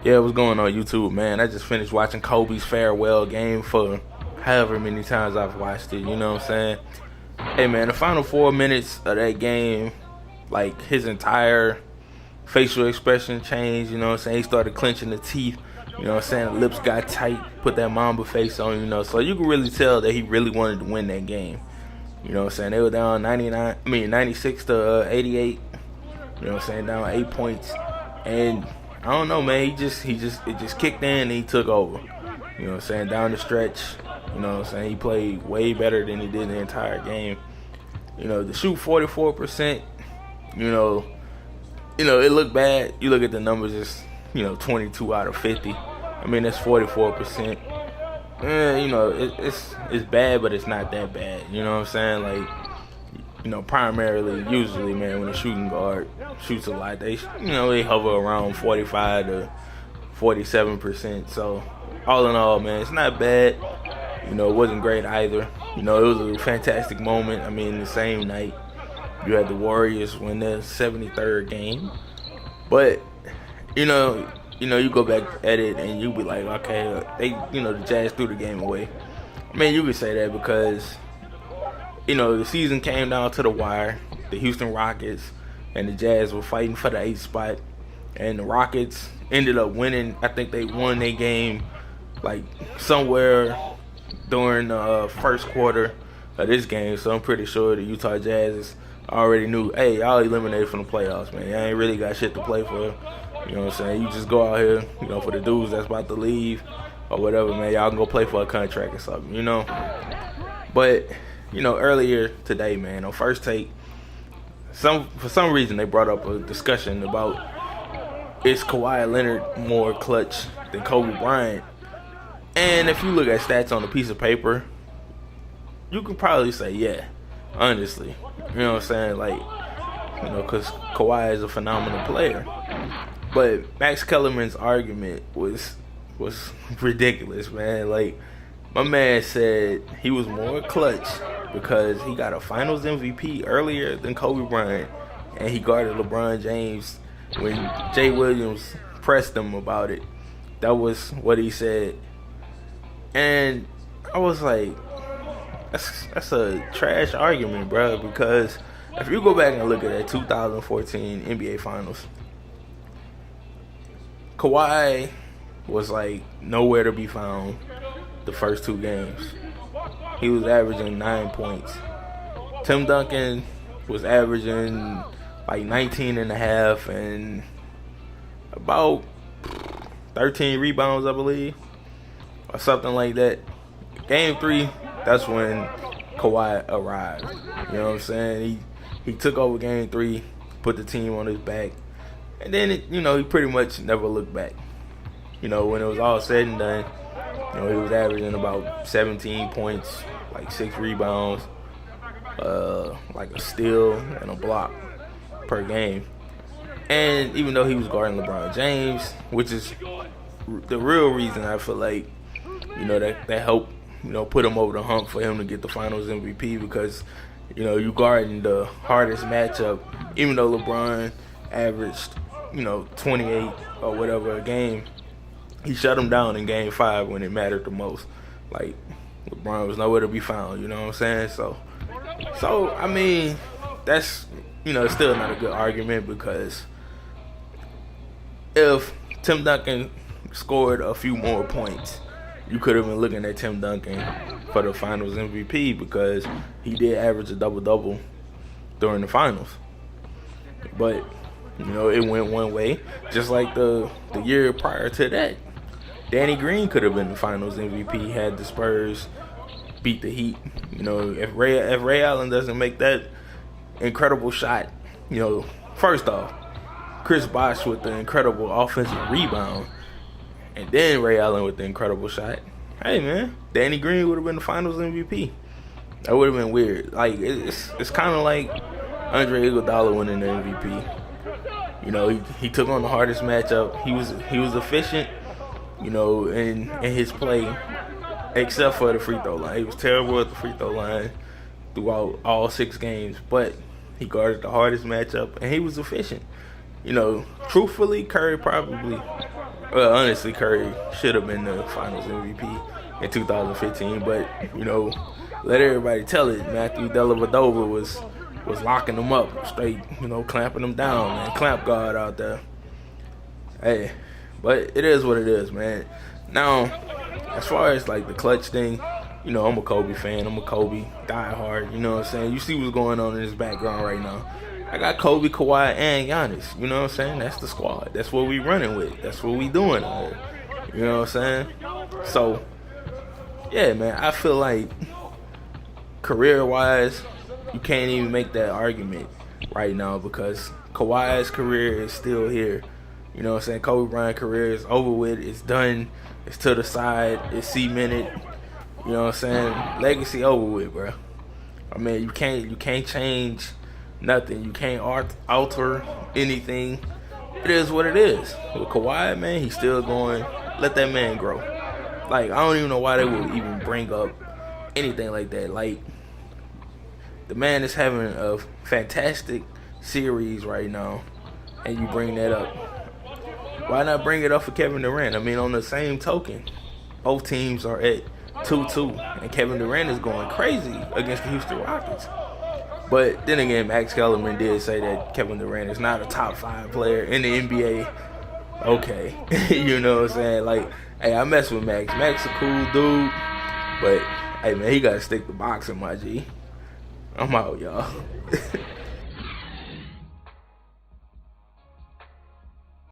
Yeah, what's going on YouTube, man? I just finished watching Kobe's farewell game for however many times I've watched it, you know what I'm saying? Hey man, the final 4 minutes of that game, like his entire facial expression changed, you know what I'm saying? He started clenching the teeth, you know what I'm saying? The lips got tight, put that Mamba face on, so you can really tell that he really wanted to win that game. You know what I'm saying? They were down 96 to 88, you know what I'm saying? Down 8 points. And I don't know, man. It just kicked in and he took over. You know what I'm saying? Down the stretch, you know what I'm saying? He played way better than he did the entire game. To shoot 44%, it looked bad. You look at the numbers, it's 22 out of 50. I mean, that's 44%. It's bad, but it's not that bad. You know what I'm saying? Like, primarily, usually, man, when a shooting guard shoots a lot, they hover around 45 to 47%. So, all in all, man, it's not bad. It wasn't great either. It was a fantastic moment. I mean, the same night, you had the Warriors win their 73rd game. But, you go back at it and you be like, okay, the Jazz threw the game away. I mean, you could say that because, the season came down to the wire. The Houston Rockets and the Jazz were fighting for the 8th spot. And the Rockets ended up winning. I think they won their game, like, somewhere during the first quarter of this game. So I'm pretty sure the Utah Jazz already knew, hey, y'all eliminated from the playoffs, man. Y'all ain't really got shit to play for. You know what I'm saying? You just go out here, for the dudes that's about to leave or whatever, man. Y'all can go play for a contract or something, But, earlier today, man, on First Take, for some reason they brought up a discussion about is Kawhi Leonard more clutch than Kobe Bryant? And if you look at stats on a piece of paper, you could probably say, yeah, honestly. You know what I'm saying? Like, because Kawhi is a phenomenal player. But Max Kellerman's argument was ridiculous, man. Like, my man said he was more clutch because he got a Finals MVP earlier than Kobe Bryant, and he guarded LeBron James when Jay Williams pressed him about it. That was what he said. And I was like, that's a trash argument, bro, because if you go back and look at that 2014 NBA Finals, Kawhi was like nowhere to be found the first two games. He was averaging 9 points. Tim Duncan was averaging like 19 and a half and about 13 rebounds, I believe, or something like that. Game 3, that's when Kawhi arrived. You know what I'm saying? He took over Game 3, put the team on his back. And then, he pretty much never looked back. When it was all said and done, he was averaging about 17 points, like 6 rebounds, like a steal and a block per game. And even though he was guarding LeBron James, which is the real reason I feel like, that helped, put him over the hump for him to get the Finals MVP, because, you guarding the hardest matchup, even though LeBron averaged 28 or whatever a game, he shut him down in Game 5 when it mattered the most. Like, LeBron was nowhere to be found, you know what I'm saying? So I mean, that's, still not a good argument, because if Tim Duncan scored a few more points, you could have been looking at Tim Duncan for the Finals MVP, because he did average a double-double during the Finals. But it went one way, just like the year prior to that. Danny Green could have been the Finals MVP had the Spurs beat the Heat. If Ray Allen doesn't make that incredible shot, first off, Chris Bosh with the incredible offensive rebound, and then Ray Allen with the incredible shot. Hey man, Danny Green would have been the Finals MVP. That would have been weird. Like, it's kind of like Andre Iguodala winning the MVP. He took on the hardest matchup. He was efficient, in his play, except for the free throw line. He was terrible at the free throw line throughout all 6 games, but he guarded the hardest matchup and he was efficient. Truthfully, Curry probably Well, honestly, Curry should have been the Finals MVP in 2015, but let everybody tell it. Matthew Dellavedova was locking them up straight, clamping them down, man. Clamp guard out there. Hey, but it is what it is, man. Now, as far as like the clutch thing, I'm a Kobe fan. I'm a Kobe diehard. You know what I'm saying? You see what's going on in his background right now. I got Kobe, Kawhi, and Giannis. You know what I'm saying? That's the squad. That's what we running with. That's what we doing out here. You know what I'm saying? So, yeah, man, I feel like career-wise, you can't even make that argument right now because Kawhi's career is still here. You know what I'm saying? Kobe Bryant's career is over with. It's done. It's to the side. It's cemented. You know what I'm saying? Legacy over with, bro. I mean, you can't change nothing. You can't alter anything. It is what it is. With Kawhi, man, he's still going. Let that man grow. Like, I don't even know why they would even bring up anything like that. Like, the man is having a fantastic series right now, and you bring that up. Why not bring it up for Kevin Durant? I mean, on the same token, both teams are at 2-2, and Kevin Durant is going crazy against the Houston Rockets. But then again, Max Kellerman did say that Kevin Durant is not a top 5 player in the NBA. Okay, you know what I'm saying? Like, hey, I mess with Max. Max a cool dude, but hey, man, he gotta stick to boxing, my G. I'm out, y'all.